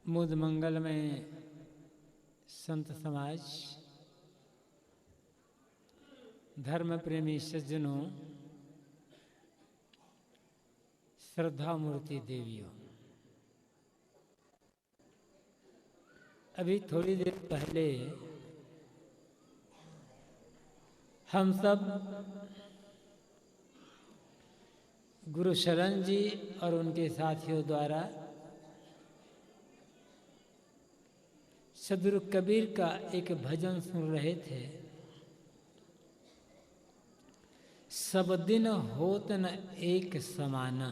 मुद मंगल में संत समाज, धर्म प्रेमी सज्जनों, श्रद्धा मूर्ति देवियों, अभी थोड़ी देर पहले हम सब गुरु शरण जी और उनके साथियों द्वारा सदगुरु कबीर का एक भजन सुन रहे थे। सब दिन होत न एक समाना,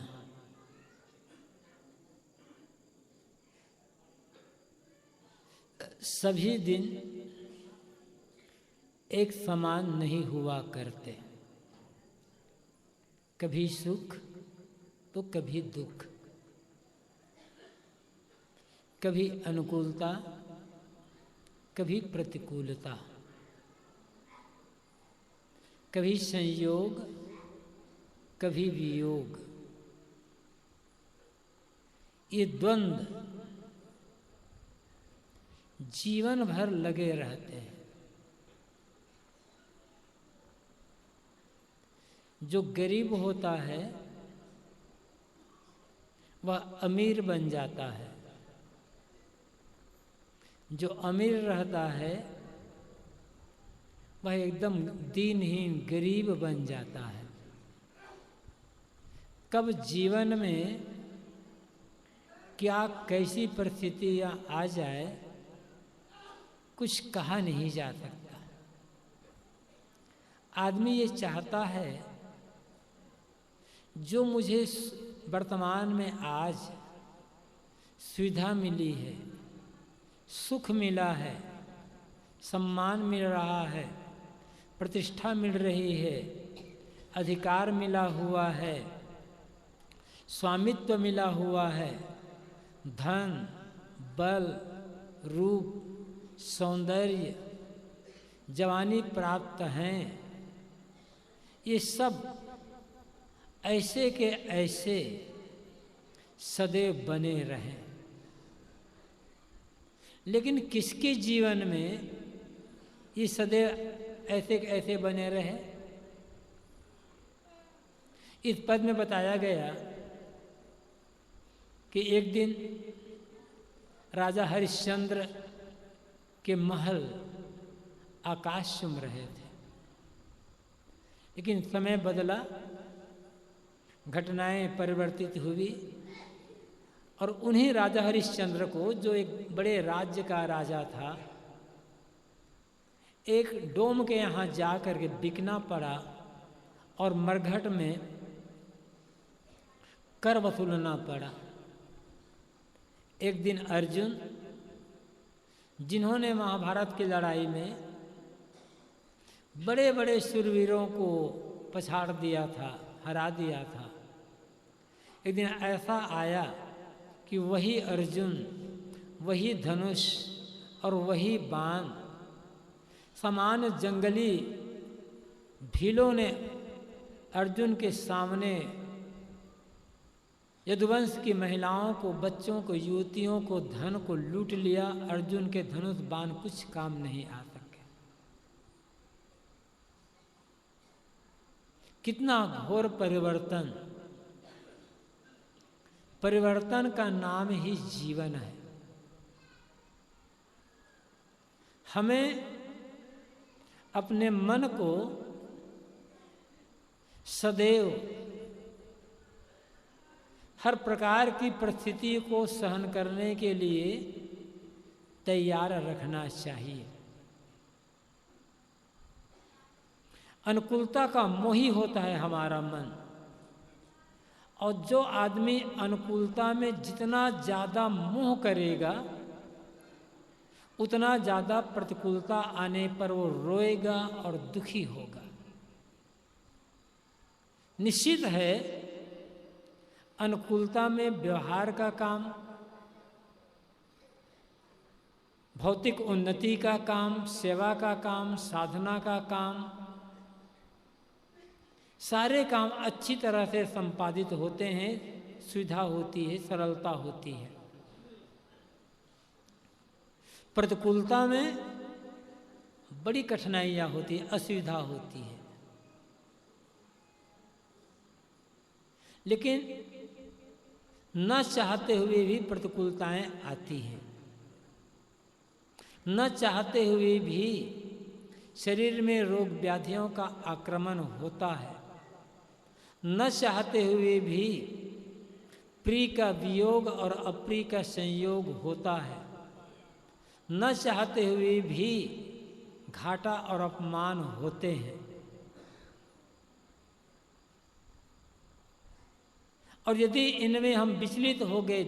सभी दिन एक समान नहीं हुआ करते। कभी सुख तो कभी दुख, कभी अनुकूलता कभी प्रतिकूलता, कभी संयोग कभी वियोग। ये द्वंद्व जीवन भर लगे रहते हैं। जो गरीब होता है वह अमीर बन जाता है, जो अमीर रहता है वह एकदम दीनहीन गरीब बन जाता है। कब जीवन में क्या कैसी परिस्थितियां आ जाए कुछ कहा नहीं जा सकता। आदमी ये चाहता है जो मुझे वर्तमान में आज सुविधा मिली है, सुख मिला है, सम्मान मिल रहा है, प्रतिष्ठा मिल रही है, अधिकार मिला हुआ है, स्वामित्व मिला हुआ है, धन, बल, रूप, सौंदर्य, जवानी प्राप्त हैं, ये सब ऐसे के ऐसे सदैव बने रहें। लेकिन किसके जीवन में ये सदैव ऐसे ऐसे बने रहे? इस पद में बताया गया कि एक दिन राजा हरिश्चंद्र के महल आकाश चूम रहे थे, लेकिन समय बदला, घटनाएं परिवर्तित हुई और उन्हीं राजा हरिश्चंद्र को, जो एक बड़े राज्य का राजा था, एक डोम के यहाँ जा कर के बिकना पड़ा और मरघट में कर वसूलना पड़ा। एक दिन अर्जुन, जिन्होंने महाभारत की लड़ाई में बड़े बड़े शूरवीरों को पछाड़ दिया था, हरा दिया था, एक दिन ऐसा आया कि वही अर्जुन, वही धनुष और वही बाण समान जंगली भीलों ने अर्जुन के सामने यदुवंश की महिलाओं को, बच्चों को, युवतियों को, धन को लूट लिया। अर्जुन के धनुष बाण कुछ काम नहीं आ सके। कितना घोर परिवर्तन! परिवर्तन का नाम ही जीवन है। हमें अपने मन को सदैव हर प्रकार की परिस्थिति को सहन करने के लिए तैयार रखना चाहिए। अनुकूलता का मोही होता है हमारा मन, और जो आदमी अनुकूलता में जितना ज़्यादा मोह करेगा उतना ज़्यादा प्रतिकूलता आने पर वो रोएगा और दुखी होगा। निश्चित है अनुकूलता में व्यवहार का काम, भौतिक उन्नति का काम, सेवा का काम, साधना का काम, सारे काम अच्छी तरह से संपादित होते हैं, सुविधा होती है, सरलता होती है। प्रतिकूलता में बड़ी कठिनाइयाँ होती है, असुविधा होती है, लेकिन न चाहते हुए भी प्रतिकूलताएं आती हैं। न चाहते हुए भी शरीर में रोग व्याधियों का आक्रमण होता है। न चाहते हुए भी प्रिय का वियोग और अप्रिय का संयोग होता है। न चाहते हुए भी घाटा और अपमान होते हैं। और यदि इनमें हम विचलित हो गए,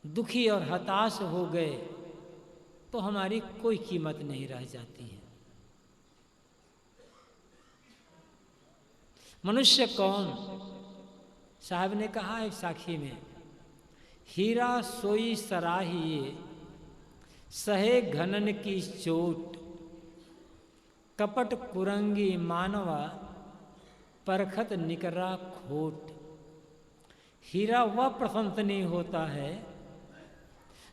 दुखी और हताश हो गए, तो हमारी कोई कीमत नहीं रह जाती है। मनुष्य कौन? साहब ने कहा एक साखी में, हीरा सोई सराहिए सहे घनन की चोट, कपट कुरंगी मानवा परखत निकरा खोट। हीरा वह प्रशंसनीय होता है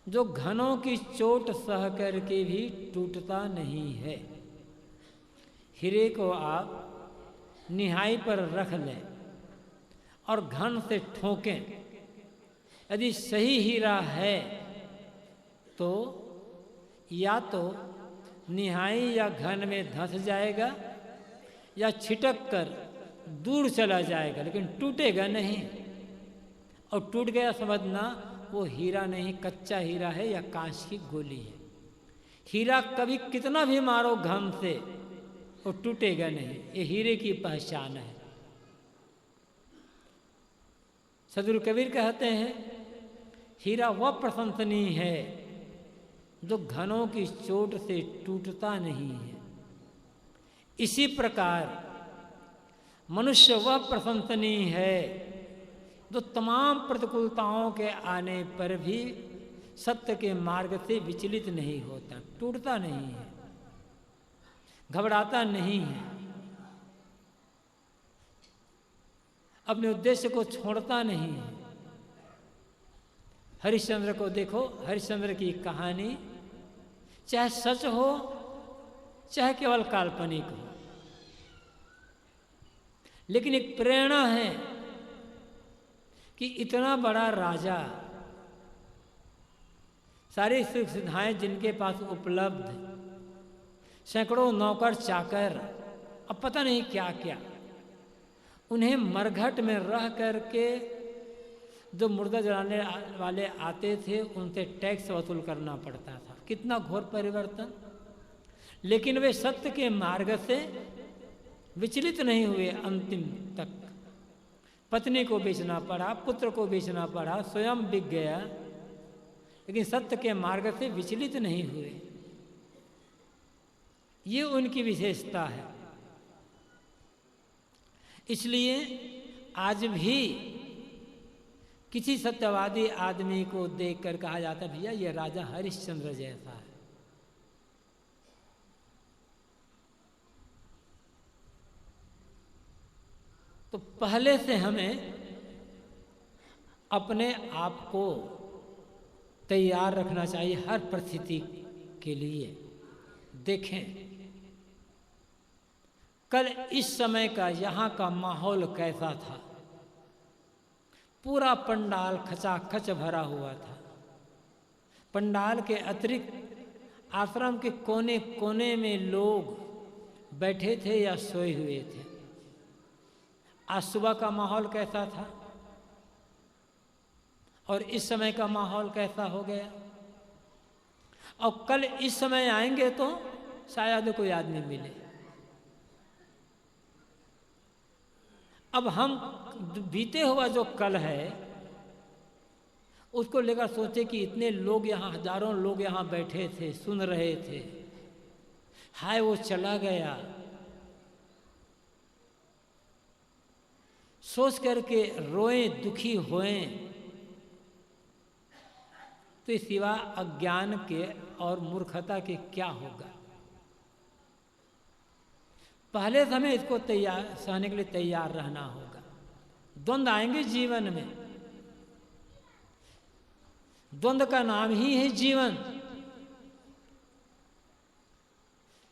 जो घनों की चोट सह करके भी टूटता नहीं है। हीरे को आप निहाई पर रख लें और घन से ठोकें, यदि सही हीरा है तो या तो निहाई या घन में धंस जाएगा या छिटक कर दूर चला जाएगा, लेकिन टूटेगा नहीं। और टूट गया समझना वो हीरा नहीं, कच्चा हीरा है या कांच की गोली है। हीरा कभी कितना भी मारो घम से वो टूटेगा नहीं। ये हीरे की पहचान है। सदगुरु कबीर कहते हैं, हीरा वह प्रशंसनीय है जो घनों की चोट से टूटता नहीं है। इसी प्रकार मनुष्य वह प्रशंसनीय है जो तमाम प्रतिकूलताओं के आने पर भी सत्य के मार्ग से विचलित नहीं होता, टूटता नहीं है, घबराता नहीं है, अपने उद्देश्य को छोड़ता नहीं है। हरिश्चंद्र को देखो, हरिश्चंद्र की कहानी चाहे सच हो चाहे केवल काल्पनिक हो, लेकिन एक प्रेरणा है कि इतना बड़ा राजा, सारी सुख सुविधाएं जिनके पास उपलब्ध, सैकड़ों नौकर चाकर, अब पता नहीं क्या क्या, उन्हें मरघट में रह करके जो मुर्दा जलाने वाले आते थे उनसे टैक्स वसूल करना पड़ता था। कितना घोर परिवर्तन! लेकिन वे सत्य के मार्ग से विचलित नहीं हुए अंतिम तक। पत्नी को बेचना पड़ा, पुत्र को बेचना पड़ा, स्वयं बिक गया, लेकिन सत्य के मार्ग से विचलित नहीं हुए। ये उनकी विशेषता है। इसलिए आज भी किसी सत्यवादी आदमी को देखकर कहा जाता है, भैया ये राजा हरिश्चंद्र जैसा है। तो पहले से हमें अपने आप को तैयार रखना चाहिए हर परिस्थिति के लिए। देखें कल इस समय का यहाँ का माहौल कैसा था। पूरा पंडाल खचाखच भरा हुआ था। पंडाल के अतिरिक्त आश्रम के कोने कोने में लोग बैठे थे या सोए हुए थे। आज सुबह का माहौल कैसा था और इस समय का माहौल कैसा हो गया। और कल इस समय आएंगे तो शायद कोई आदमी मिले। अब हम बीते हुआ जो कल है उसको लेकर सोचे कि इतने लोग यहाँ, हजारों लोग यहाँ बैठे थे, सुन रहे थे, हाय वो चला गया। सोच करके रोएं, दुखी होएं, तो सिवा अज्ञान के और मूर्खता के क्या होगा। पहले से हमें इसको तैयार सहने के लिए तैयार रहना होगा। द्वंद्व आएंगे जीवन में, द्वंद्व का नाम ही है जीवन।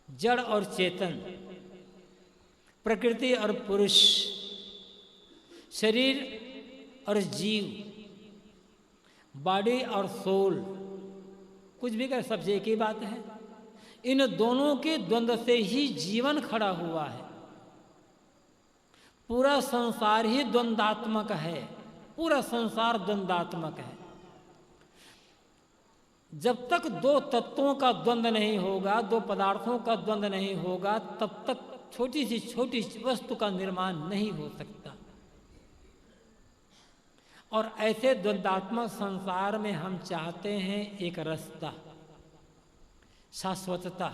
जड़ और चेतन, प्रकृति और पुरुष, शरीर और जीव, बॉडी और सोल, कुछ भी कर सबसे एक ही बात है। इन दोनों के द्वंद्व से ही जीवन खड़ा हुआ है। पूरा संसार ही द्वंद्वात्मक है, पूरा संसार द्वंद्वात्मक है। जब तक दो तत्वों का द्वंद्व नहीं होगा, दो पदार्थों का द्वंद्व नहीं होगा, तब तक छोटी सी छोटी वस्तु का निर्माण नहीं हो सकता। और ऐसे द्वंद्वात्मक संसार में हम चाहते हैं एक रास्ता, शाश्वतता।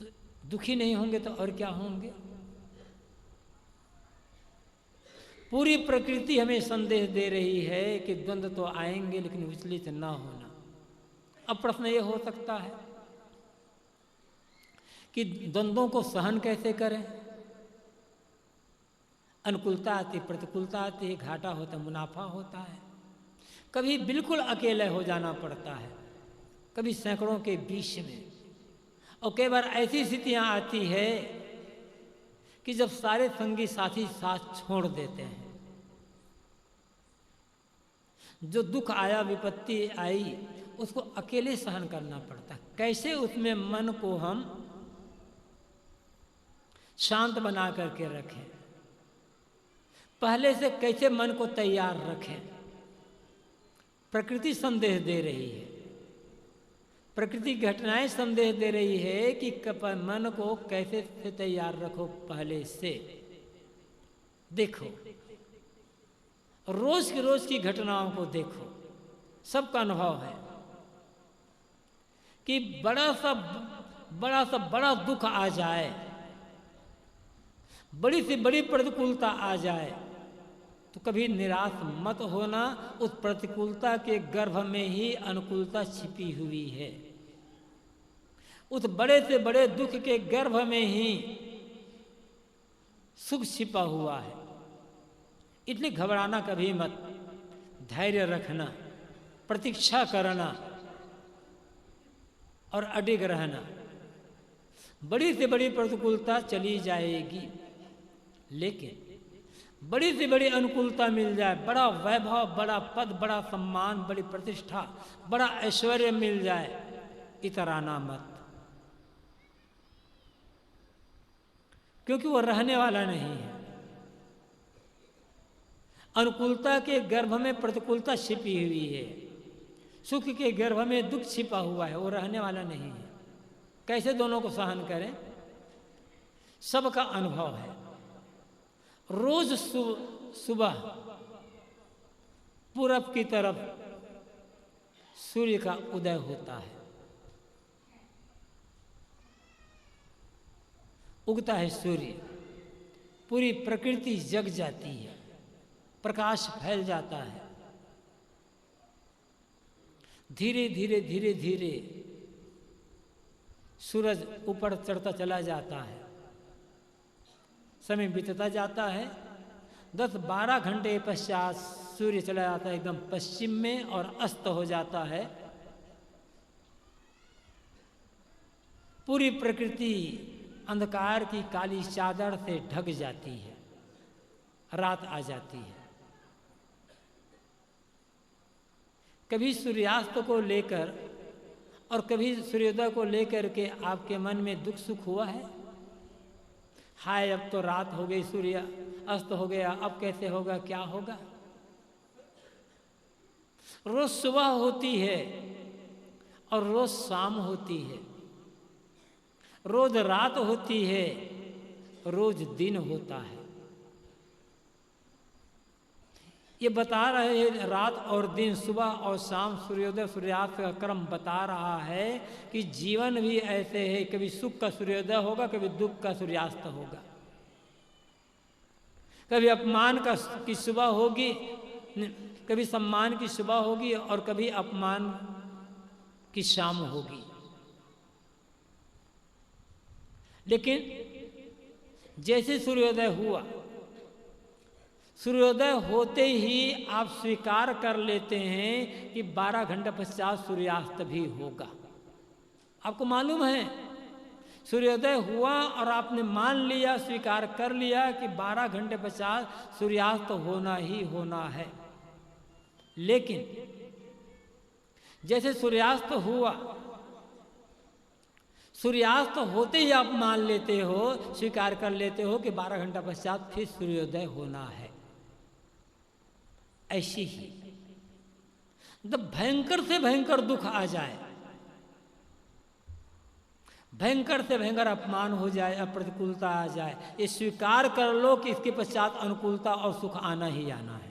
तो दुखी नहीं होंगे तो और क्या होंगे? पूरी प्रकृति हमें संदेश दे रही है कि द्वंद्व तो आएंगे लेकिन विचलित ना होना। अब प्रश्न ये हो सकता है कि द्वंद्वों को सहन कैसे करें? अनुकूलता आती, प्रतिकूलता आती है, घाटा होता है, मुनाफा होता है। कभी बिल्कुल अकेले हो जाना पड़ता है, कभी सैकड़ों के बीच में, और कई बार ऐसी स्थितियां आती है कि जब सारे संगी साथी साथ छोड़ देते हैं। जो दुख आया, विपत्ति आई, उसको अकेले सहन करना पड़ता है। कैसे उसमें मन को हम शांत बना करके रखें, पहले से कैसे मन को तैयार रखें? प्रकृति संदेश दे रही है, प्रकृति घटनाएं संदेश दे रही है कि मन को कैसे से तैयार रखो। पहले से देखो, रोज की घटनाओं को देखो, सबका अनुभव है कि बड़ा दुख आ जाए, बड़ी से बड़ी प्रतिकूलता आ जाए, तो कभी निराश मत होना। उस प्रतिकूलता के गर्भ में ही अनुकूलता छिपी हुई है। उस बड़े से बड़े दुख के गर्भ में ही सुख छिपा हुआ है। इतने घबराना कभी मत, धैर्य रखना, प्रतीक्षा करना और अडिग रहना। बड़ी से बड़ी प्रतिकूलता चली जाएगी, लेकिन बड़ी से बड़ी अनुकूलता मिल जाए, बड़ा वैभव, बड़ा पद, बड़ा सम्मान, बड़ी प्रतिष्ठा, बड़ा ऐश्वर्य मिल जाए, इतराना मत, क्योंकि वो रहने वाला नहीं है। अनुकूलता के गर्भ में प्रतिकूलता छिपी हुई है, सुख के गर्भ में दुख छिपा हुआ है, वो रहने वाला नहीं है। कैसे दोनों को सहन करें? सबका अनुभव है। रोज सुबह पूरब की तरफ सूर्य का उदय होता है, उगता है सूर्य, पूरी प्रकृति जग जाती है, प्रकाश फैल जाता है। धीरे धीरे धीरे धीरे सूरज ऊपर चढ़ता चला जाता है, समय बीतता जाता है। 10-12 घंटे पश्चात सूर्य चला जाता है एकदम पश्चिम में और अस्त हो जाता है। पूरी प्रकृति अंधकार की काली चादर से ढक जाती है, रात आ जाती है। कभी सूर्यास्त को लेकर और कभी सूर्योदय को लेकर के आपके मन में दुख सुख हुआ है? हाय, अब तो रात हो गई, सूर्य अस्त हो गया, अब कैसे होगा, क्या होगा? रोज सुबह होती है और रोज शाम होती है, रोज रात होती है, रोज दिन होता है। ये बता रहे हैं रात और दिन, सुबह और शाम, सूर्योदय सूर्यास्त का क्रम बता रहा है कि जीवन भी ऐसे है, कभी सुख का सूर्योदय होगा, कभी दुख का सूर्यास्त होगा, कभी अपमान की सुबह होगी, कभी सम्मान की सुबह होगी और कभी अपमान की शाम होगी। लेकिन जैसे सूर्योदय हुआ, सूर्योदय होते ही आप स्वीकार कर लेते हैं कि 12 घंटे पश्चात सूर्यास्त भी होगा, आपको मालूम है सूर्योदय हुआ और आपने मान लिया, स्वीकार कर लिया कि 12 घंटे पश्चात सूर्यास्त तो होना ही होना है। लेकिन जैसे सूर्यास्त हुआ, सूर्यास्त होते ही आप मान लेते हो, स्वीकार कर लेते हो कि 12 घंटा पश्चात फिर सूर्योदय होना है। ऐसी ही जब भयंकर से भयंकर दुख आ जाए, भयंकर से भयंकर अपमान हो जाए, अप्रतिकूलता आ जाए, ये स्वीकार कर लो कि इसके पश्चात अनुकूलता और सुख आना ही आना है।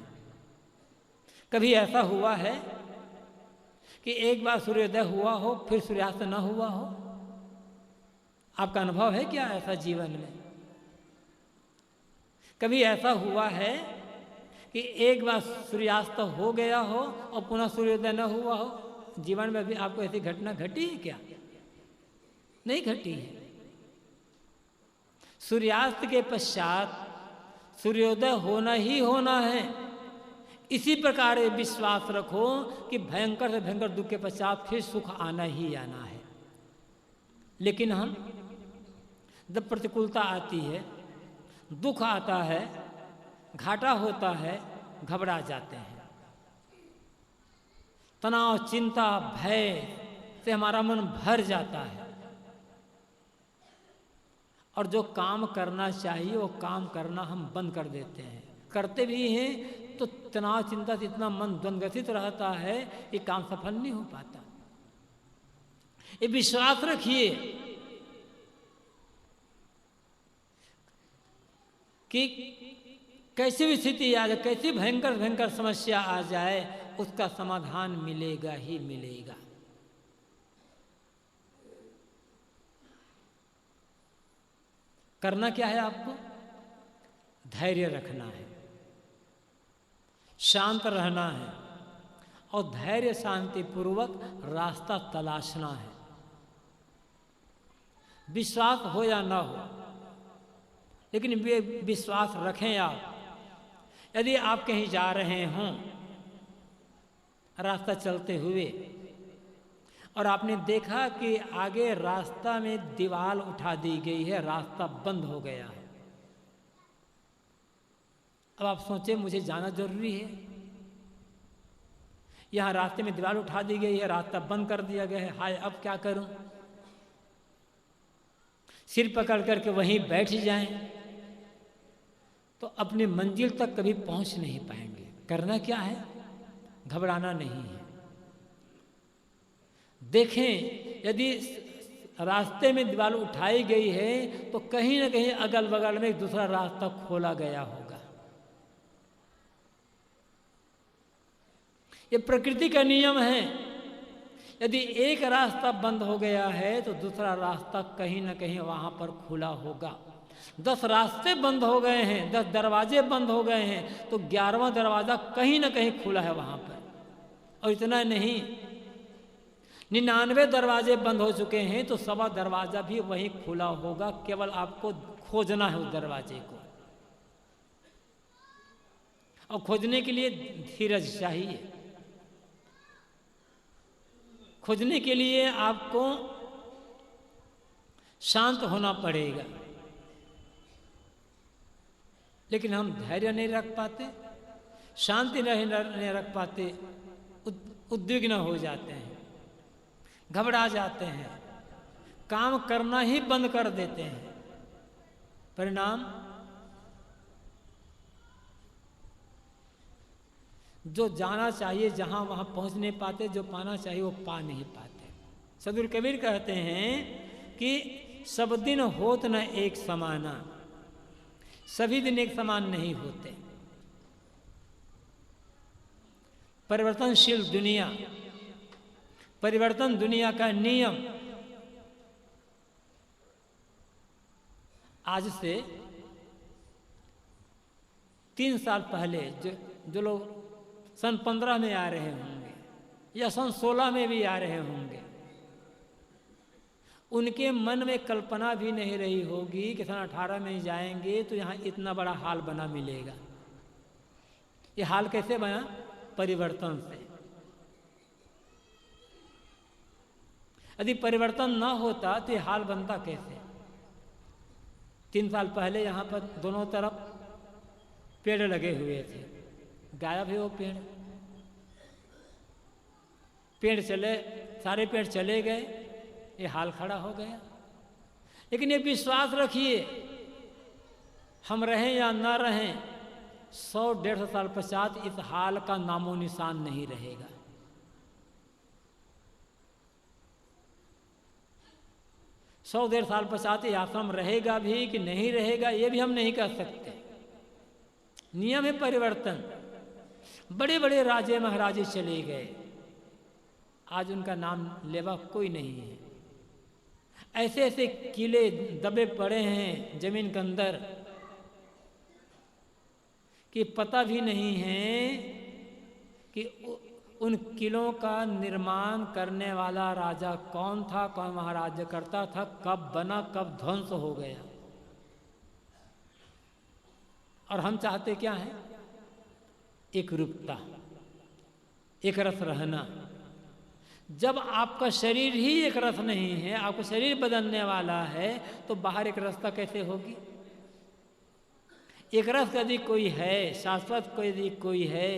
कभी ऐसा हुआ है कि एक बार सूर्योदय हुआ हो फिर सूर्यास्त न हुआ हो? आपका अनुभव है क्या ऐसा जीवन में? कभी ऐसा हुआ है कि एक बार सूर्यास्त हो गया हो और पुनः सूर्योदय न हुआ हो? जीवन में भी आपको ऐसी घटना घटी है क्या? नहीं घटी है। सूर्यास्त के पश्चात सूर्योदय होना ही होना है। इसी प्रकार ये विश्वास रखो कि भयंकर से भयंकर दुख के पश्चात फिर सुख आना ही आना है। लेकिन हम जब प्रतिकूलता आती है, दुख आता है, घाटा होता है, घबरा जाते हैं। तनाव, चिंता, भय से हमारा मन भर जाता है और जो काम करना चाहिए वो काम करना हम बंद कर देते हैं। करते भी हैं तो तनाव, चिंता से इतना मन द्वंद्वग्रसित रहता है कि काम सफल नहीं हो पाता। ये विश्वास रखिए कि कैसी भी स्थिति आ जाए, कैसी भयंकर भयंकर समस्या आ जाए, उसका समाधान मिलेगा ही मिलेगा। करना क्या है आपको? धैर्य रखना है, शांत रहना है और धैर्य शांति पूर्वक रास्ता तलाशना है। विश्वास हो या ना हो, लेकिन वे विश्वास रखें आप। यदि आप कहीं जा रहे हों रास्ता चलते हुए और आपने देखा कि आगे रास्ता में दीवार उठा दी गई है, रास्ता बंद हो गया है, अब आप सोचें मुझे जाना जरूरी है। यहाँ रास्ते में दीवार उठा दी गई है, रास्ता बंद कर दिया गया है, हाय अब क्या करूं? सिर पकड़ करके वहीं बैठ जाएं तो अपनी मंजिल तक कभी पहुंच नहीं पाएंगे। करना क्या है? घबराना नहीं है। देखें, यदि रास्ते में दीवार उठाई गई है तो कहीं ना कहीं अगल बगल में एक दूसरा रास्ता खोला गया होगा। ये प्रकृति का नियम है। यदि एक रास्ता बंद हो गया है तो दूसरा रास्ता कहीं ना कहीं वहां पर खुला होगा। 10 रास्ते बंद हो गए हैं, 10 दरवाजे बंद हो गए हैं तो 11वां दरवाजा कहीं ना कहीं खुला है वहां पर। और इतना नहीं, 99 दरवाजे बंद हो चुके हैं तो 1वां दरवाजा भी वहीं खुला होगा। केवल आपको खोजना है उस दरवाजे को, और खोजने के लिए धीरज चाहिए। खोजने के लिए आपको शांत होना पड़ेगा। लेकिन हम धैर्य नहीं रख पाते, शांति नहीं रख पाते, उद्विग्न हो जाते हैं, घबरा जाते हैं, काम करना ही बंद कर देते हैं। परिणाम जो जाना चाहिए जहां वहां पहुंच नहीं पाते, जो पाना चाहिए वो पा नहीं पाते। सदगुरु कबीर कहते हैं कि सब दिन होत न एक समाना, सभी दिन एक समान नहीं होते। परिवर्तनशील दुनिया, परिवर्तन दुनिया का नियम। आज से 3 साल पहले जो लोग सन 15 में आ रहे होंगे या सन 16 में भी आ रहे होंगे, उनके मन में कल्पना भी नहीं रही होगी कि सन 18 में जाएंगे तो यहाँ इतना बड़ा हाल बना मिलेगा। ये हाल कैसे बना? परिवर्तन से। यदि परिवर्तन न होता तो ये हाल बनता कैसे? 3 साल पहले यहाँ पर दोनों तरफ पेड़ लगे हुए थे, गायब है वो पेड़। सारे पेड़ चले गए, ये हाल खड़ा हो गया। लेकिन ये विश्वास रखिए, हम रहें या ना रहें, 100-150 साल पश्चात इस हाल का नामो निशान नहीं रहेगा। 100-150 साल पश्चात ये आश्रम रहेगा भी कि नहीं रहेगा, ये भी हम नहीं कह सकते। नियम है परिवर्तन। बड़े बड़े राजे महाराजे चले गए, आज उनका नाम लेवा कोई नहीं है। ऐसे ऐसे किले दबे पड़े हैं जमीन के अंदर कि पता भी नहीं है कि उन किलों का निर्माण करने वाला राजा कौन था, कौन वहाँ राज्य करता था, कब बना, कब ध्वंस हो गया। और हम चाहते क्या हैं? एक रूपता, एक रस रहना। जब आपका शरीर ही एक रस नहीं है, आपका शरीर बदलने वाला है, तो बाहर एक रसता कैसे होगी? एक रस यदि कोई है, शाश्वत को यदि कोई है,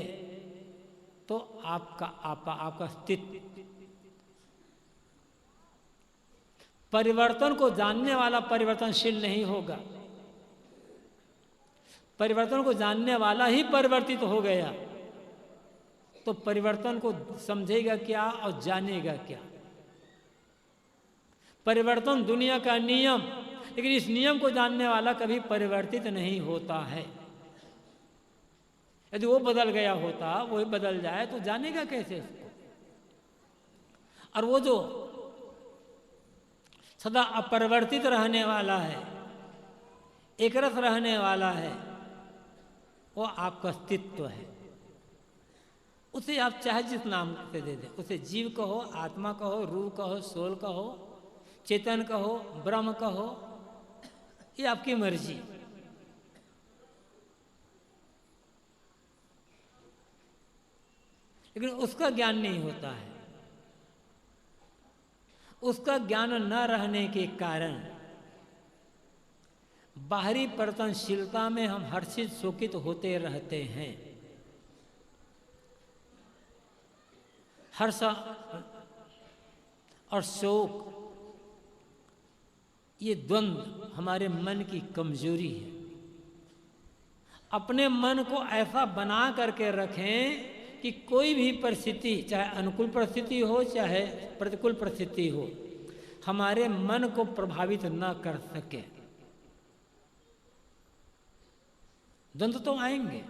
तो आपका आपका अस्तित्व। परिवर्तन को जानने वाला परिवर्तनशील नहीं होगा, परिवर्तन को जानने वाला ही परिवर्तित हो गया। तो परिवर्तन को समझेगा क्या और जानेगा क्या? परिवर्तन दुनिया का नियम, लेकिन इस नियम को जानने वाला कभी परिवर्तित नहीं होता है। यदि वो बदल गया होता, वही बदल जाए, तो जानेगा कैसे उसको? और वो जो सदा अपरिवर्तित रहने वाला है, एक रस रहने वाला है, वो आपका अस्तित्व है। उसे आप चाहे जिस नाम से दे दें, उसे जीव कहो, आत्मा कहो, रूह कहो, सोल कहो, चेतन कहो, ब्रह्म कहो, ये आपकी मर्जी। लेकिन उसका ज्ञान नहीं होता है। उसका ज्ञान न रहने के कारण बाहरी परिवर्तनशीलता में हम हर्षित शोकित होते रहते हैं। हर्ष और शोक, ये द्वंद्व हमारे मन की कमजोरी है। अपने मन को ऐसा बना करके रखें कि कोई भी परिस्थिति, चाहे अनुकूल परिस्थिति हो चाहे प्रतिकूल परिस्थिति हो, हमारे मन को प्रभावित न कर सके। द्वंद्व तो आएंगे,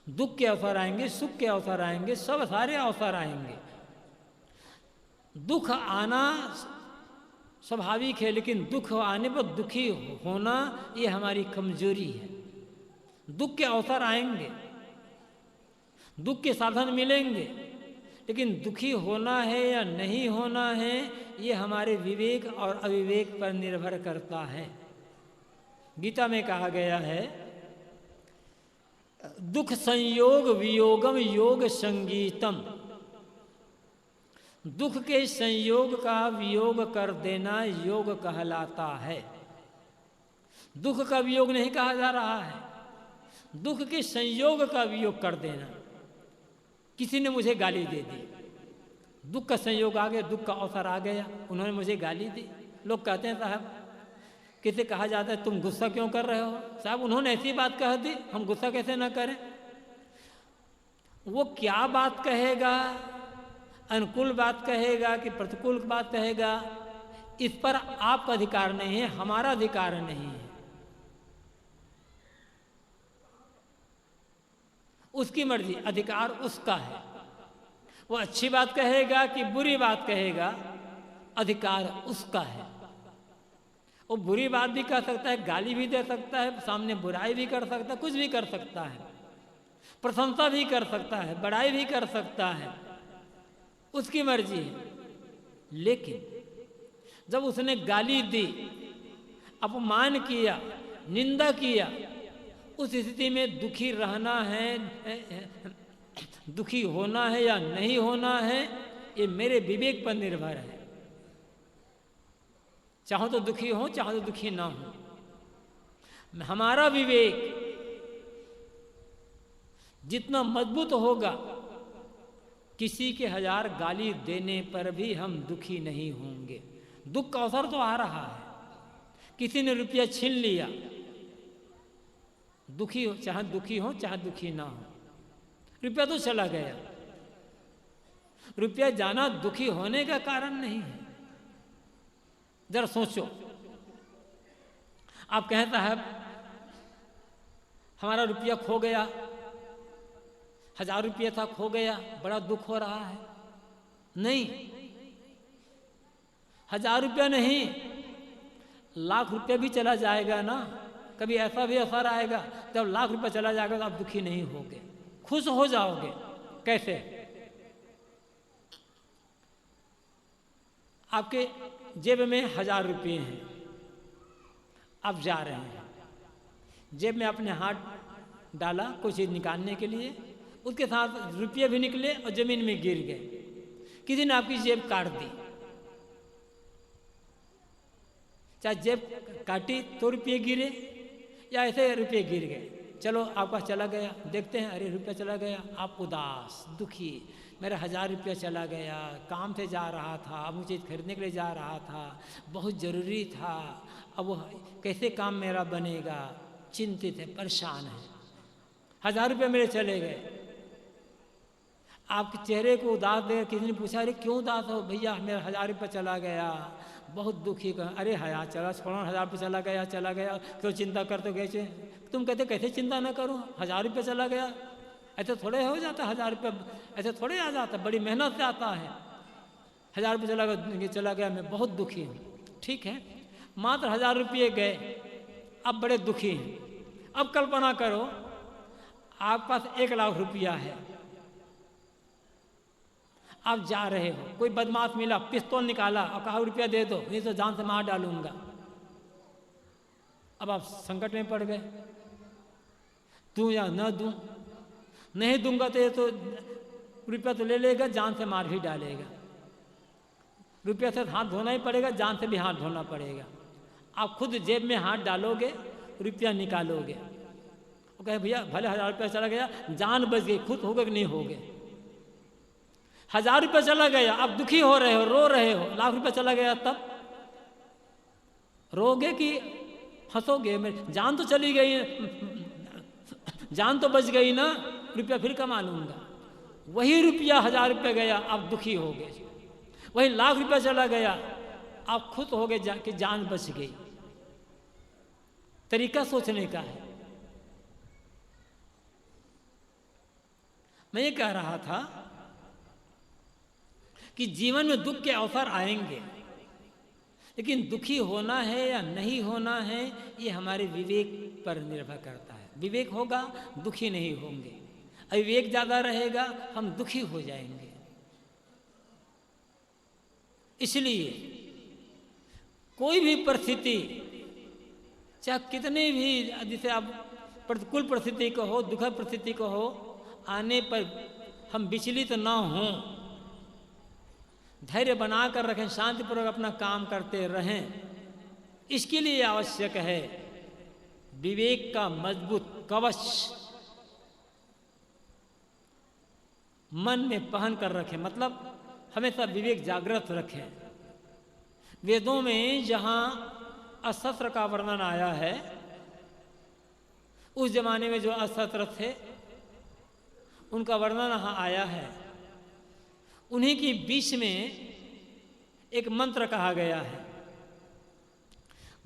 दुख के अवसर आएंगे, सुख के अवसर आएंगे, सब सारे अवसर आएंगे। दुख आना स्वाभाविक है, लेकिन दुख आने पर दुखी होना ये हमारी कमजोरी है। दुख के अवसर आएंगे, दुख के साधन मिलेंगे, लेकिन दुखी होना है या नहीं होना है, ये हमारे विवेक और अविवेक पर निर्भर करता है। गीता में कहा गया है, दुख संयोग वियोगम योग संगीतम। दुख के संयोग का वियोग कर देना योग कहलाता है। दुख का वियोग नहीं कहा जा रहा है, दुख के संयोग का वियोग कर देना। किसी ने मुझे गाली दे दी, दुख का संयोग आ गया, दुख का अवसर आ गया, उन्होंने मुझे गाली दी। लोग कहते हैं साहब, किसे कहा जाता है तुम गुस्सा क्यों कर रहे हो? साहब उन्होंने ऐसी बात कह दी, हम गुस्सा कैसे ना करें? वो क्या बात कहेगा, अनुकूल बात कहेगा कि प्रतिकूल बात कहेगा, इस पर आपका अधिकार नहीं है, हमारा अधिकार नहीं है। उसकी मर्जी, अधिकार उसका है। वो अच्छी बात कहेगा कि बुरी बात कहेगा, अधिकार उसका है। वो बुरी बात भी कह सकता है, गाली भी दे सकता है, सामने बुराई भी कर सकता है, कुछ भी कर सकता है, प्रशंसा भी कर सकता है, बड़ाई भी कर सकता है, उसकी मर्जी है। लेकिन जब उसने गाली दी, अपमान किया, निंदा किया, उस स्थिति में दुखी रहना है, दुखी होना है या नहीं होना है, ये मेरे विवेक पर निर्भर है। चाहो तो दुखी हो, चाहो तो दुखी ना हो। हमारा विवेक जितना मजबूत होगा, किसी के 1000 गाली देने पर भी हम दुखी नहीं होंगे। दुख का अवसर तो आ रहा है, किसी ने रुपया छीन लिया, दुखी हो, चाहे दुखी ना हो, रुपया तो चला गया। रुपया जाना दुखी होने का कारण नहीं है। जरा सोचो, आप कहें साहब हमारा रुपया खो गया, 1000 रुपया था, खो गया, बड़ा दुख हो रहा है। नहीं, 1000 रुपया नहीं, लाख रुपया भी चला जाएगा ना। कभी ऐसा भी असर आएगा, जब लाख रुपया चला जाएगा तो आप दुखी नहीं होगे, खुश हो जाओगे। कैसे? आपके जेब में 1000 रुपये हैं, आप जा रहे हैं, जेब में आपने हाथ डाला कुछ चीज निकालने के लिए, उसके साथ रुपये भी निकले और जमीन में गिर गए। किसी ने आपकी जेब काट दी, चाहे जेब काटी तो रुपये गिरे या ऐसे रुपये गिर गए, चलो आपका चला गया, देखते हैं अरे रुपया चला गया, आप उदास दुखी, मेरा 1000 रुपया चला गया, काम से जा रहा था, अब मुझे चीज़ खरीदने के लिए जा रहा था, बहुत ज़रूरी था, अब वो कैसे काम मेरा बनेगा, चिंतित है, परेशान है, 1000 रुपये मेरे चले गए। आपके चेहरे को उदास देकर किसी ने पूछा अरे क्यों उदास हो? भैया मेरा 1000 रुपया चला गया, बहुत दुखी। अरे 1000 चला, छोड़ो, 1000 रुपये चला गया, क्यों चिंता करते हो? कैसे तुम कहते कैसे चिंता ना करूँ, 1000 रुपये चला गया, ऐसे थोड़े हो जाता, 1000 रुपये ऐसे थोड़े आ जाता, बड़ी मेहनत से आता है। 1000 रुपये चला गया, मैं बहुत दुखी हूँ। ठीक है, मात्र 1000 रुपये गए, अब बड़े दुखी हैं। अब कल्पना करो आपके पास 1 लाख रुपया है, आप जा रहे हो, कोई बदमाश मिला, पिस्तौल निकाला और कहा रुपया दे दो, नहीं तो जान से मार डालूंगा। अब आप संकट में पड़ गए, दूं या न दूं? नहीं दूंगा तो रुपया तो ले लेगा, जान से मार भी डालेगा। रुपया से हाथ धोना ही पड़ेगा, जान से भी हाथ धोना पड़ेगा। आप खुद जेब में हाथ डालोगे, रुपया निकालोगे, वो कहे भैया भले 1000 रुपया चला गया, जान बच गई, खुद होगे कि नहीं होगे? 1000 रुपया चला गया, आप दुखी हो रहे हो, रो रहे हो। लाख रुपया चला गया तब रोगे कि हंसोगे? मेरी जान तो चली गई, जान तो बच गई ना, रुपया फिर कमा लूंगा। वही रुपया 1000 रुपया गया, आप दुखी हो गए। वही लाख रुपया चला गया, आप खुश हो गए कि जान बच गई। तरीका सोचने का है। मैं ये कह रहा था कि जीवन में दुख के अवसर आएंगे, लेकिन दुखी होना है या नहीं होना है ये हमारे विवेक पर निर्भर करता है। विवेक होगा दुखी नहीं होंगे, अविवेक ज़्यादा रहेगा हम दुखी हो जाएंगे। इसलिए कोई भी परिस्थिति, चाहे कितने भी, जैसे आप प्रतिकूल परिस्थिति को हो, दुखद परिस्थिति को हो, आने पर हम विचलित ना हों, धैर्य बनाकर रखें, शांतिपूर्वक अपना काम करते रहें। इसके लिए आवश्यक है विवेक का मजबूत कवच मन में पहन कर रखें, मतलब हमेशा विवेक जागृत रखें। वेदों में जहाँ अस्त्र का वर्णन आया है, उस जमाने में जो अस्त्र थे उनका वर्णन यहाँ आया है। उन्हीं के बीच में एक मंत्र कहा गया है,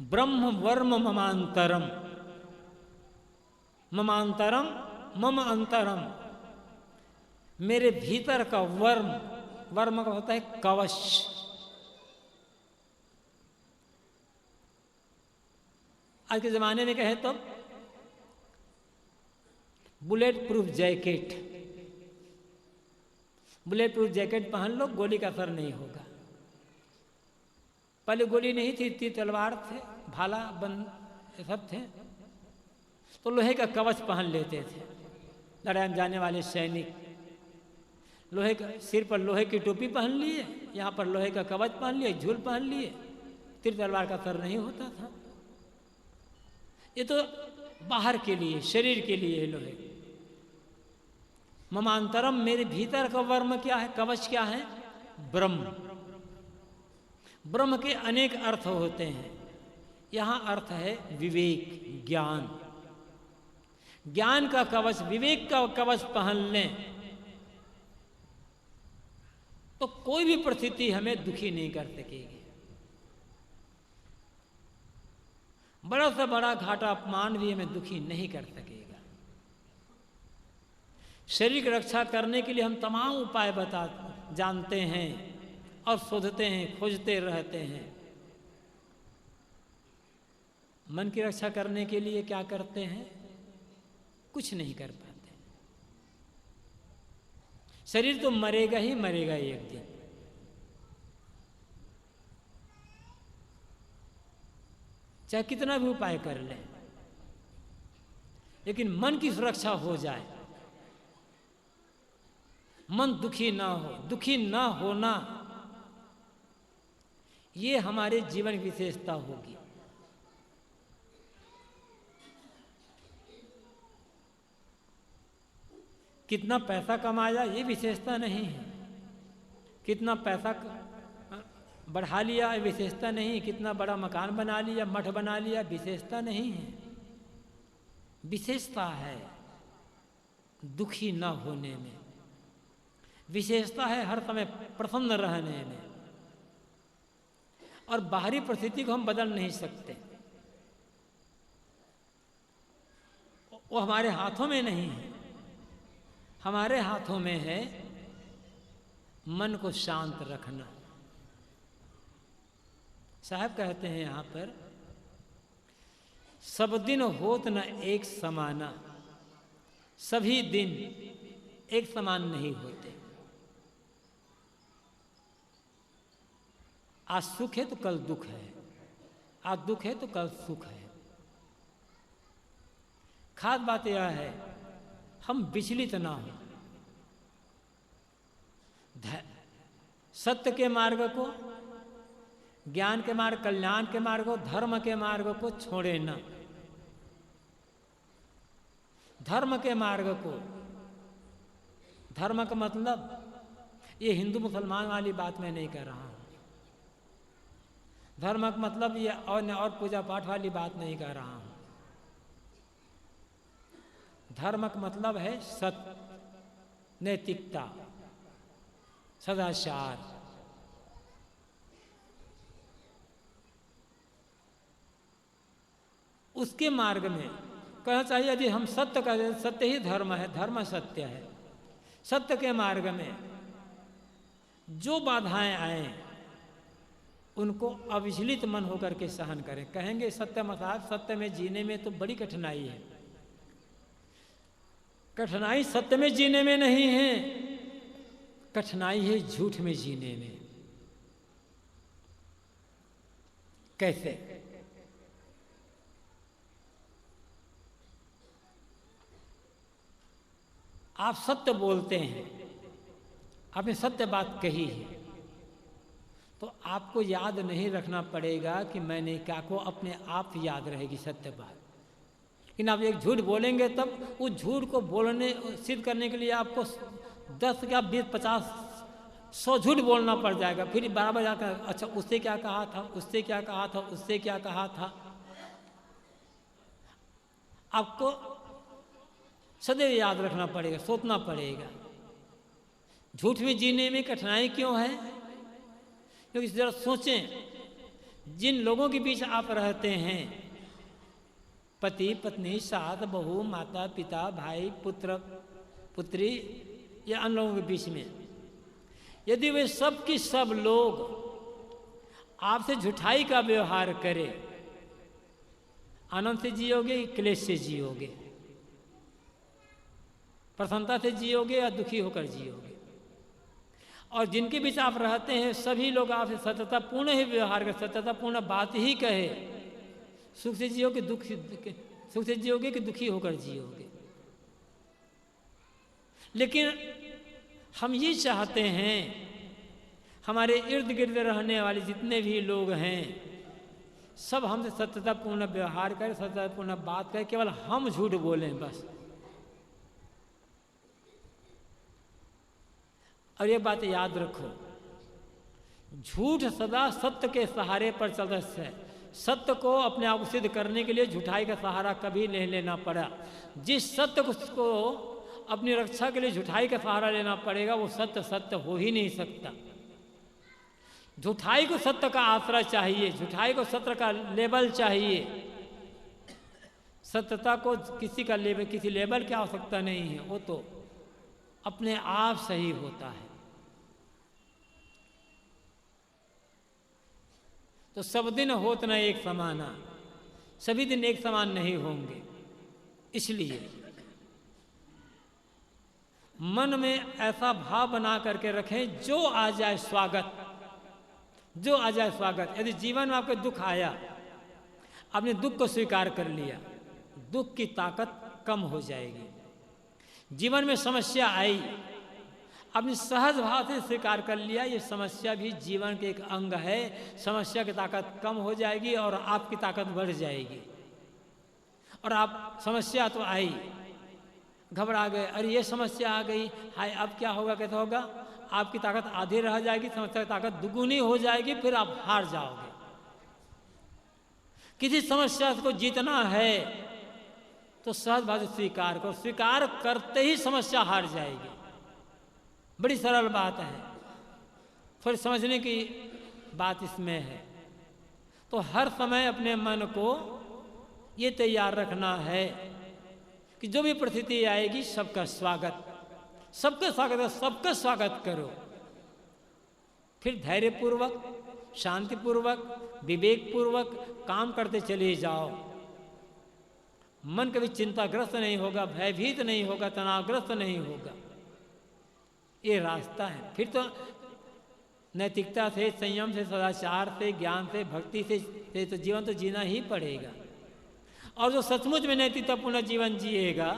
ब्रह्म वर्म ममांतरम, ममांतरम मम अंतरम, मेरे भीतर का वर्म, वर्म का होता है कवच। आज के जमाने में कहे तो bullet proof jacket, bullet proof jacket पहन लो, गोली का असर नहीं होगा। पहले गोली नहीं थी, तलवार थे, भाला बंद सब थे, तो लोहे का कवच पहन लेते थे लड़ाई में जाने वाले सैनिक। लोहे का, सिर पर लोहे की टोपी पहन लिए, यहाँ पर लोहे का कवच पहन लिए, झूल पहन लिए, तीर तलवार का असर नहीं होता था। ये तो बाहर के लिए, शरीर के लिए लोहे। ममांतरम, मेरे भीतर का वर्म क्या है, कवच क्या है? ब्रह्म। ब्रह्म के अनेक अर्थ होते हैं। यहां अर्थ है विवेक, ज्ञान। ज्ञान का कवच, विवेक का कवच पहन लें तो कोई भी परिस्थिति हमें दुखी नहीं कर सकेगी। बड़ा से बड़ा घाटा अपमान भी हमें दुखी नहीं कर सकेगा। शरीर की रक्षा करने के लिए हम तमाम उपाय जानते हैं और शोधते हैं, खोजते रहते हैं। मन की रक्षा करने के लिए क्या करते हैं? कुछ नहीं कर पाते। शरीर तो मरेगा ही मरेगा एक दिन। चाहे कितना भी उपाय कर लें, लेकिन मन की सुरक्षा हो जाए, मन दुखी ना हो। दुखी ना होना ये हमारे जीवन की विशेषता होगी। कितना पैसा कमाया ये विशेषता नहीं है, कितना पैसा बढ़ा लिया ये विशेषता नहीं, कितना बड़ा मकान बना लिया, मठ बना लिया, विशेषता नहीं है। विशेषता है दुखी न होने में, विशेषता है हर समय प्रसन्न रहने में। और बाहरी परिस्थिति को हम बदल नहीं सकते, वो हमारे हाथों में नहीं है। हमारे हाथों में है मन को शांत रखना। साहब कहते हैं यहां पर, सब दिन होत न एक समाना, सभी दिन एक समान नहीं होते। आज सुख है तो कल दुख है, आज दुख है तो कल सुख है। खास बात यह है हम विचलित ना हो। सत्य के मार्ग को, ज्ञान के मार्ग, कल्याण के मार्ग को, धर्म के मार्ग को छोड़े ना। धर्म के मार्ग को, धर्म का मतलब ये हिंदू मुसलमान वाली बात मैं नहीं कर रहा हूं। धर्म का मतलब ये और पूजा पाठ वाली बात नहीं कर रहा हूं। धर्म का मतलब है सत्य, नैतिकता, सदाचार। उसके मार्ग में कहना चाहिए यदि हम सत्य का, सत्य ही धर्म है, धर्म सत्य है। सत्य के मार्ग में जो बाधाएं आए उनको अविचलित मन होकर के सहन करें। कहेंगे सत्य मसाज, सत्य में जीने में तो बड़ी कठिनाई है। कठिनाई सत्य में जीने में नहीं है, कठिनाई है झूठ में जीने में। कैसे? आप सत्य बोलते हैं, आपने सत्य बात कही है, तो आपको याद नहीं रखना पड़ेगा कि मैंने क्या, को अपने आप याद रहेगी सत्य बात। लेकिन आप एक झूठ बोलेंगे तब उस झूठ को बोलने, सिद्ध करने के लिए आपको 10 या 20, 50, 100 झूठ बोलना पड़ जाएगा। फिर बराबर जाकर अच्छा उससे क्या कहा था, उससे क्या कहा था, उससे क्या कहा था। आपको सदैव याद रखना पड़ेगा, सोचना पड़ेगा। झूठ में जीने में कठिनाई क्यों है? क्योंकि जरा सोचें, जिन लोगों के बीच आप रहते हैं, पति पत्नी, सास बहू, माता पिता, भाई पुत्र पुत्री या अन्य लोगों के बीच में, यदि वे सब की सब लोग आपसे झूठाई का व्यवहार करें, आनंद से जियोगे, क्लेश से जियोगे, प्रसन्नता से जियोगे या दुखी होकर जियोगे। और जिनके बीच आप रहते हैं सभी लोग आपसे सत्यता पूर्ण ही व्यवहार कर, सत्यता पूर्ण बात ही कहे, सुख से जियोगे, सुख से जियोगे कि दुखी होकर जियोगे। लेकिन हम ये चाहते हैं हमारे इर्द गिर्द रहने वाले जितने भी लोग हैं सब हमसे सत्यतापूर्ण व्यवहार करें, सत्यतापूर्ण बात करें, केवल हम झूठ बोलें बस। और ये बात याद रखो, झूठ सदा सत्य के सहारे पर चलता है। सत्य को अपने आप सिद्ध करने के लिए झूठाई का सहारा कभी नहीं लेना पड़ा। जिस सत्य को अपनी रक्षा के लिए झूठाई का सहारा लेना पड़ेगा, वो सत्य सत्य हो ही नहीं सकता। झूठाई को सत्य का आसरा चाहिए, झूठाई को सत्य का लेबल चाहिए। सत्यता को किसी का लेबल, किसी लेबल की आवश्यकता नहीं है, वो तो अपने आप सही होता है। तो सब दिन होत न एक समाना, सभी दिन एक समान नहीं होंगे। इसलिए मन में ऐसा भाव बना करके रखें, जो आ जाए स्वागत, जो आ जाए स्वागत। यदि जीवन में आपको दुख आया, आपने दुख को स्वीकार कर लिया, दुख की ताकत कम हो जाएगी। जीवन में समस्या आई, आपने सहज भाव से स्वीकार कर लिया, ये समस्या भी जीवन के एक अंग है, समस्या की ताकत कम हो जाएगी और आपकी ताकत बढ़ जाएगी। और आप, समस्या तो आई, घबरा गए, अरे ये समस्या आ गई, हाय अब क्या होगा, कैसा होगा, आपकी ताकत आधी रह जाएगी, समस्या की ताकत दुगुनी हो जाएगी, फिर आप हार जाओगे। किसी समस्या को जीतना है तो सहज भाव से स्वीकार करो, स्वीकार करते ही समस्या हार जाएगी। बड़ी सरल बात है, फिर समझने की बात इसमें है। तो हर समय अपने मन को ये तैयार रखना है कि जो भी परिस्थिति आएगी, सबका स्वागत, सबका स्वागत है, सबका स्वागत करो। फिर धैर्यपूर्वक, शांतिपूर्वक, विवेकपूर्वक काम करते चले जाओ। मन कभी चिंताग्रस्त नहीं होगा, भयभीत नहीं होगा, तनावग्रस्त नहीं होगा। ये रास्ता है। फिर तो नैतिकता से, संयम से, सदाचार से, ज्ञान से, भक्ति से तो जीवन तो जीना ही पड़ेगा। और जो सचमुच में नैतिकतापूर्ण जीवन जिएगा,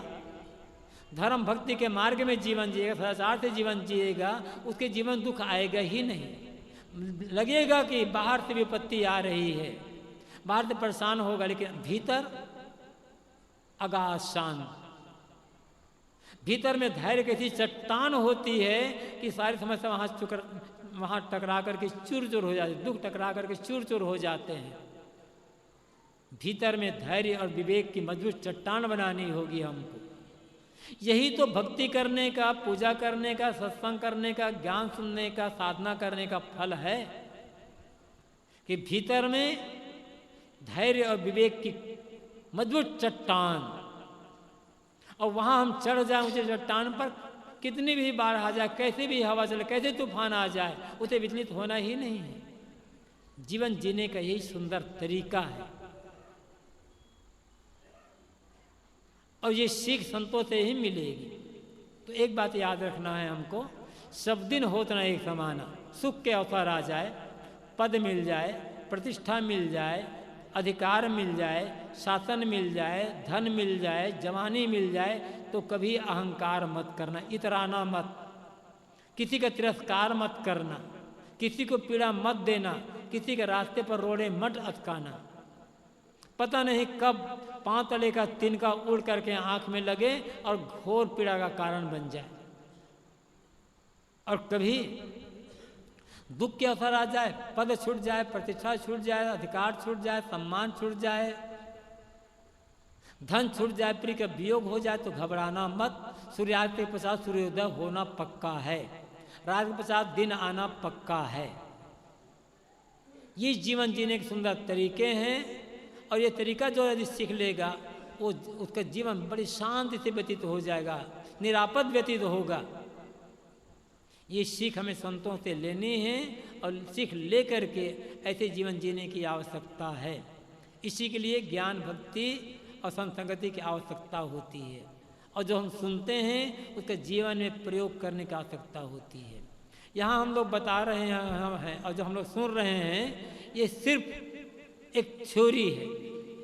धर्म भक्ति के मार्ग में जीवन जिएगा, सदाचार से जीवन जिएगा, उसके जीवन दुख आएगा ही नहीं। लगेगा कि बाहर से विपत्ति आ रही है, बाहर से परेशान होगा, लेकिन भीतर अगाध शांत, भीतर में धैर्य की चट्टान होती है कि सारी समस्या वहाँ टकरा करके चूर चूर हो जाती है, दुख टकरा करके चूर चूर हो जाते हैं। भीतर में धैर्य और विवेक की मजबूत चट्टान बनानी होगी हमको। यही तो भक्ति करने का, पूजा करने का, सत्संग करने का, ज्ञान सुनने का, साधना करने का फल है कि भीतर में धैर्य और विवेक की मजबूत चट्टान, और वहाँ हम चढ़ जाएं ऊंचे चट्टान पर, कितनी भी बाढ़ आ जाए, कैसे भी हवा चले, कैसे तूफान आ जाए, उसे विचलित होना ही नहीं है। जीवन जीने का यही सुंदर तरीका है। और ये सीख संतों से ही मिलेगी। तो एक बात याद रखना है हमको, सब दिन होत न एक समाना। सुख के अवसर आ जाए, पद मिल जाए, प्रतिष्ठा मिल जाए, अधिकार मिल जाए, शासन मिल जाए, धन मिल जाए, जवानी मिल जाए, तो कभी अहंकार मत करना, इतराना मत, किसी का तिरस्कार मत करना, किसी को पीड़ा मत देना, किसी के रास्ते पर रोड़े मत अटकाना। पता नहीं कब 5 तले का तिनका उड़ करके आंख में लगे और घोर पीड़ा का कारण बन जाए। और कभी दुख के अवसर आ जाए, पद छूट जाए, प्रतिष्ठा छूट जाए, अधिकार छूट जाए, सम्मान छूट जाए, धन छूट जाए, प्रिय का वियोग हो जाए, तो घबराना मत। सूर्यास्त के पश्चात सूर्योदय होना पक्का है, रात के पश्चात दिन आना पक्का है। ये जीवन जीने के सुंदर तरीके हैं, और ये तरीका जो यदि सीख लेगा, वो उसका जीवन बड़ी शांति से व्यतीत हो जाएगा, निरापद व्यतीत होगा। ये सीख हमें संतों से लेनी है, और सीख ले करके ऐसे जीवन जीने की आवश्यकता है। इसी के लिए ज्ञान, भक्ति और संगति की आवश्यकता होती है, और जो हम सुनते हैं उसका जीवन में प्रयोग करने की आवश्यकता होती है। यहाँ हम लोग बता रहे हैं और जो हम लोग सुन रहे हैं, ये सिर्फ एक थ्योरी है।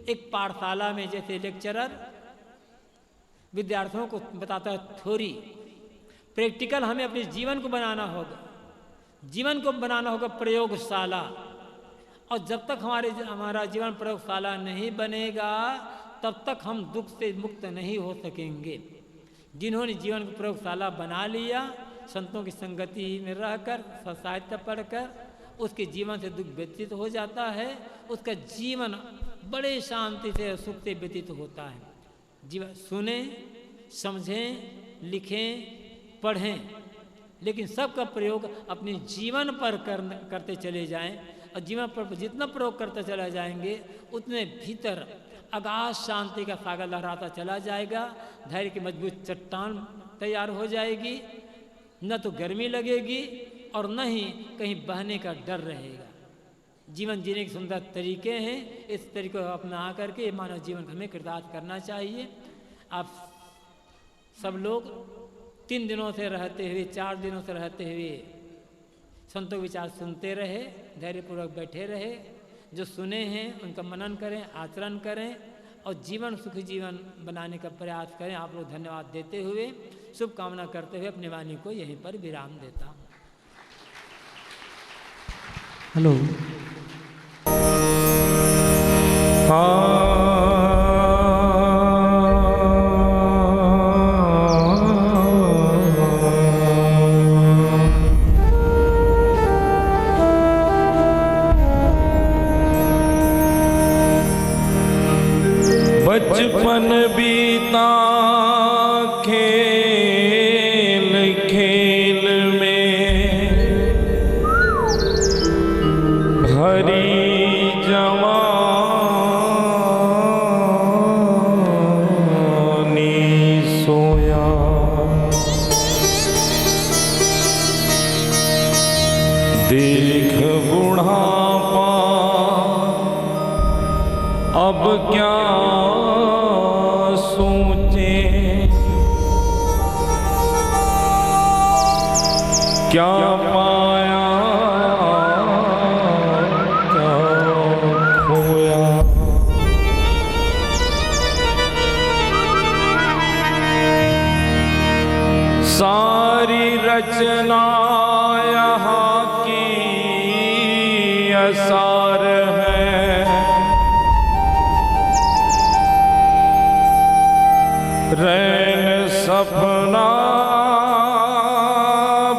एक पाठशाला में जैसे लेक्चरर विद्यार्थियों को बताता है थ्योरी, प्रैक्टिकल हमें अपने जीवन को बनाना होगा, जीवन को बनाना होगा प्रयोगशाला। और जब तक हमारा जीवन प्रयोगशाला नहीं बनेगा तब तक हम दुख से मुक्त नहीं हो सकेंगे। जिन्होंने जीवन की प्रयोगशाला बना लिया, संतों की संगति में रहकर, साहित्य पढ़कर, उसके जीवन से दुख व्यतीत हो जाता है, उसका जीवन बड़े शांति से सुख से व्यतीत होता है। जीवन सुने, समझें, लिखें, पढ़ें, लेकिन सबका प्रयोग अपने जीवन पर करते चले जाएं, और जीवन पर जितना प्रयोग करते चला जाएंगे उतने भीतर अगाध शांति का सागर लहराता चला जाएगा। धैर्य की मजबूत चट्टान तैयार हो जाएगी, न तो गर्मी लगेगी और न ही कहीं बहने का डर रहेगा। जीवन जीने के सुंदर तरीके हैं, इस तरीके को अपना करके मानव जीवन हमें कृतार्थ करना चाहिए। आप सब लोग 3 दिनों से रहते हुए, 4 दिनों से रहते हुए संतों विचार सुनते रहे, धैर्यपूर्वक बैठे रहे। जो सुने हैं उनका मनन करें, आचरण करें और जीवन सुखी जीवन बनाने का प्रयास करें। आप लोग धन्यवाद देते हुए, शुभकामना करते हुए अपनी वाणी को यहीं पर विराम देता हूँ। हेलो। बचपन बीता खेल खेल में, भरी जवानी सोया, देख बुढ़ापा अब क्या सोचे, क्या पाया क्या खोया। सारी रचना यहाँ की असार है, रैन सपना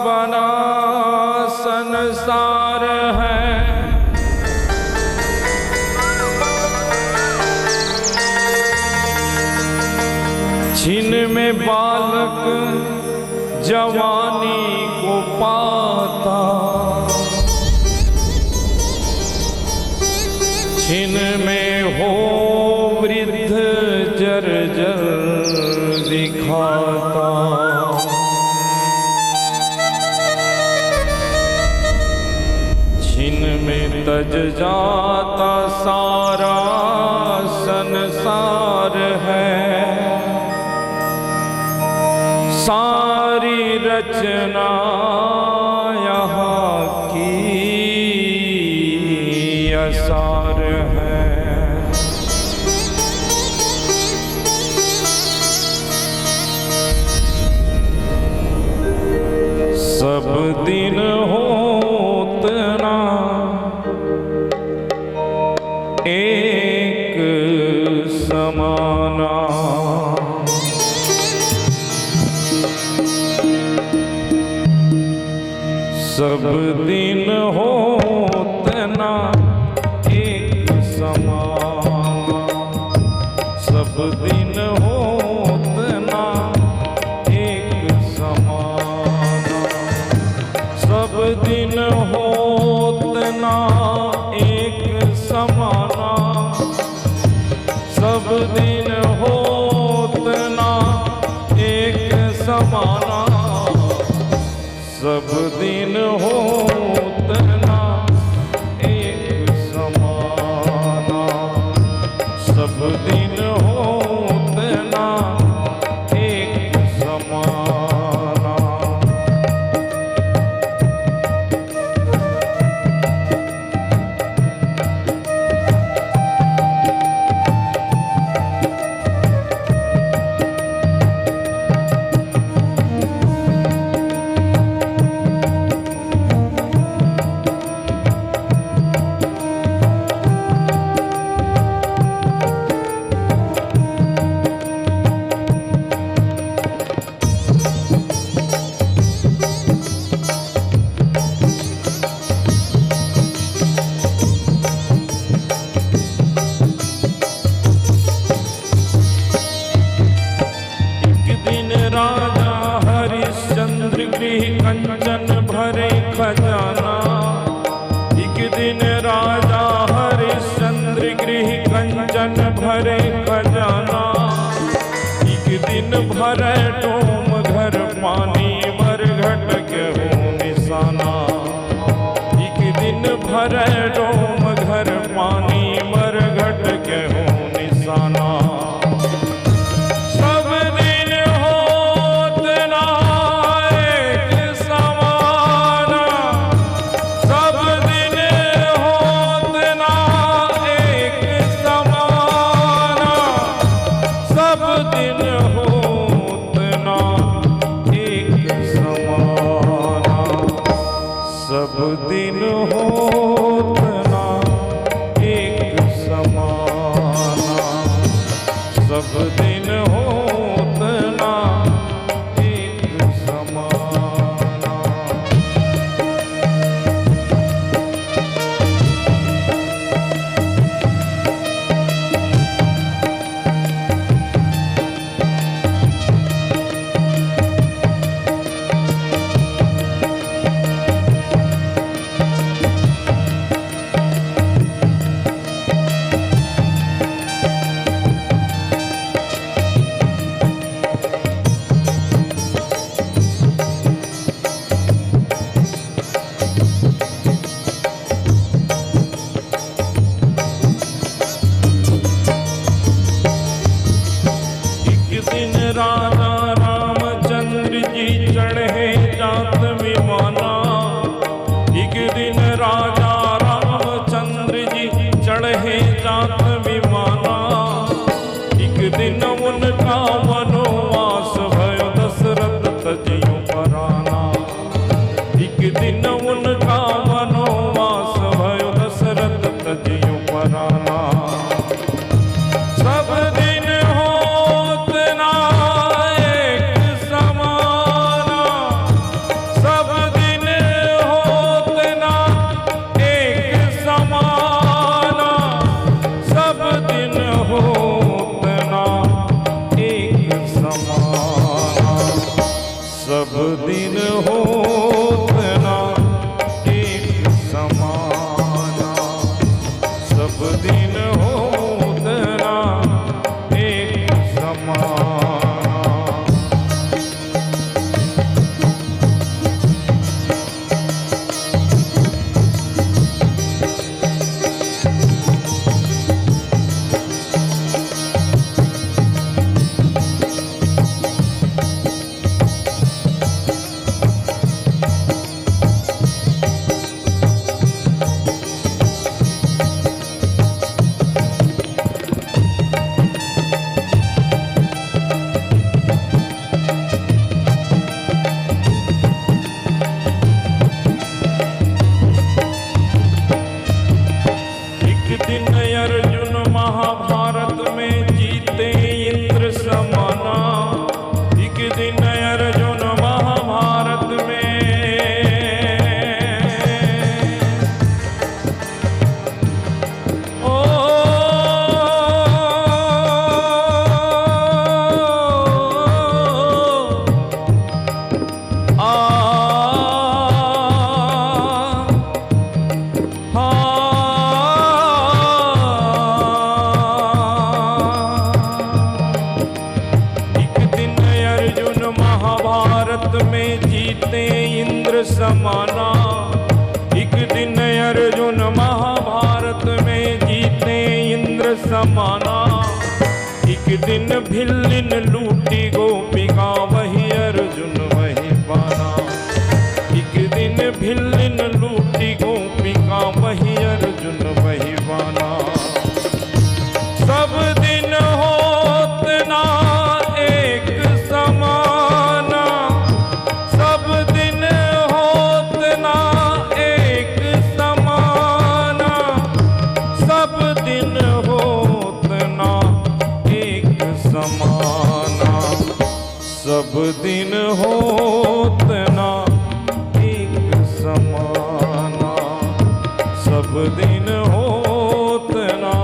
बना संसार है। छिन में बालक जवानी को पाता, छिन में हो वृद्ध जर्जर दिखाता। छिन में तज जाता सारा संसार है, सारी रचना यहाँ की असार है। सब दिन होतना एक समाना, सब दिन होतना एक समाना, सब दिन होतना एक समाना, सब दिन होतना एक समाना, सब दिन होतना एक समाना, सब दिन होतना एक समाना, सब दिन होतना एक समाना। गृह कंचन भरे खजाना। एक दिन राजा हरिश्चंद्र गृह कंचन भरे खजाना। एक दिन भरे डोम घर पानी मरघट गेहूं निशाना। एक दिन भरे डोम घर पानी मरघट गेहूं निशाना। समाना। एक दिन अर्जुन महाभारत में जीते इंद्र समाना। एक दिन भिल्लिन लूटी गोपिका वही अर्जुन वही पाना। एक दिन भिल्लिन लूटी गोपिका वही अर्जुन वही पाना। सब दिन होत ना एक समाना। सब दिन होत ना एक समाना। सब दिन होत ना एक समाना। सब दिन होत ना एक समाना। सब दिन होत ना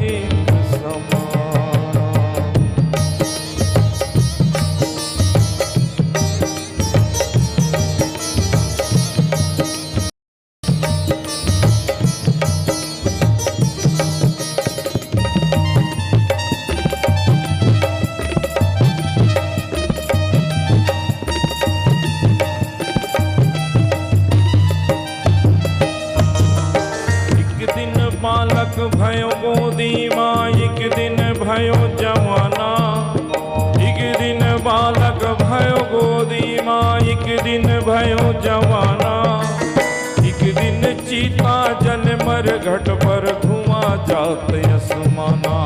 एक समाना। भयो गोदी माँ, एक दिन भयो जवाना। एक दिन बालक भयो गोदी माँ, एक दिन भयो जवाना। एक दिन चीता जल मर घट पर धुआं जात आसमाना।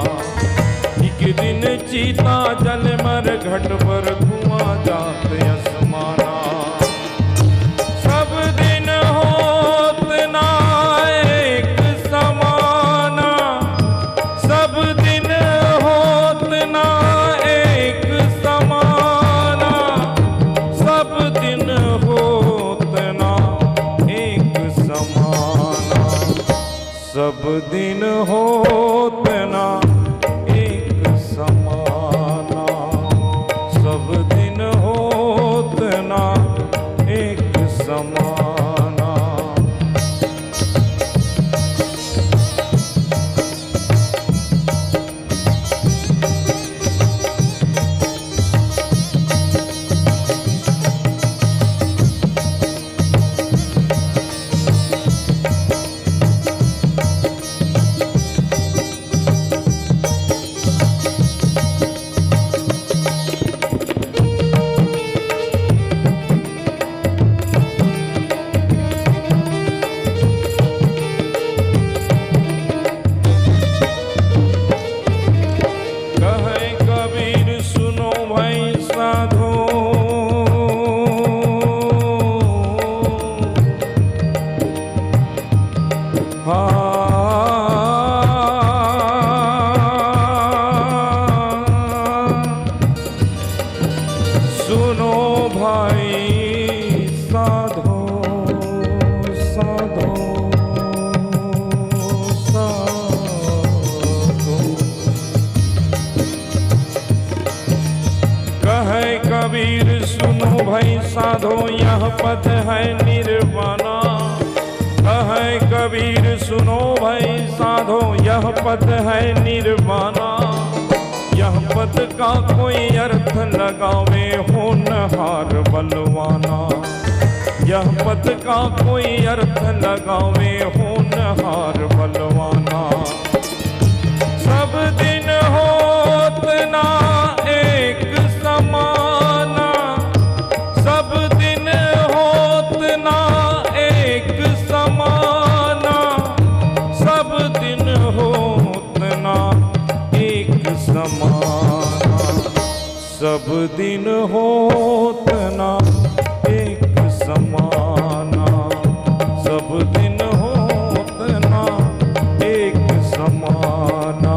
एक दिन चीता जल मर घट पर धुआं जात आसमाना। सब दिन होत ना एक समाना, सब दिन होत ना एक समाना, सब दिन होत ना एक समाना, सब दिन होत ना एक समाना, सब दिन होत ना एक समाना। कहे कबीर सुनो भाई साधो, सुनो भाई साधो, साधो, साधो। कहे कबीर सुनो भाई साधो, यह पद है निर्वाणा। कहे कबीर सुनो भाई साधो, यह पद है निर्वाणा। यह पद का कोई अर्थ लगावे होनहार बलवाना। यह पद का कोई अर्थ लगावे होनहार बलवाना। सब दिन होत ना एक समाना, सब दिन होत ना एक समाना, सब दिन होत ना एक समाना, सब दिन होत ना एक समाना, सब दिन होत ना एक समाना,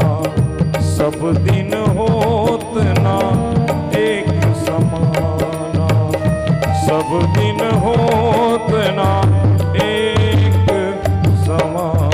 सब दिन होत ना एक समाना, सब दिन होत ना एक समाना।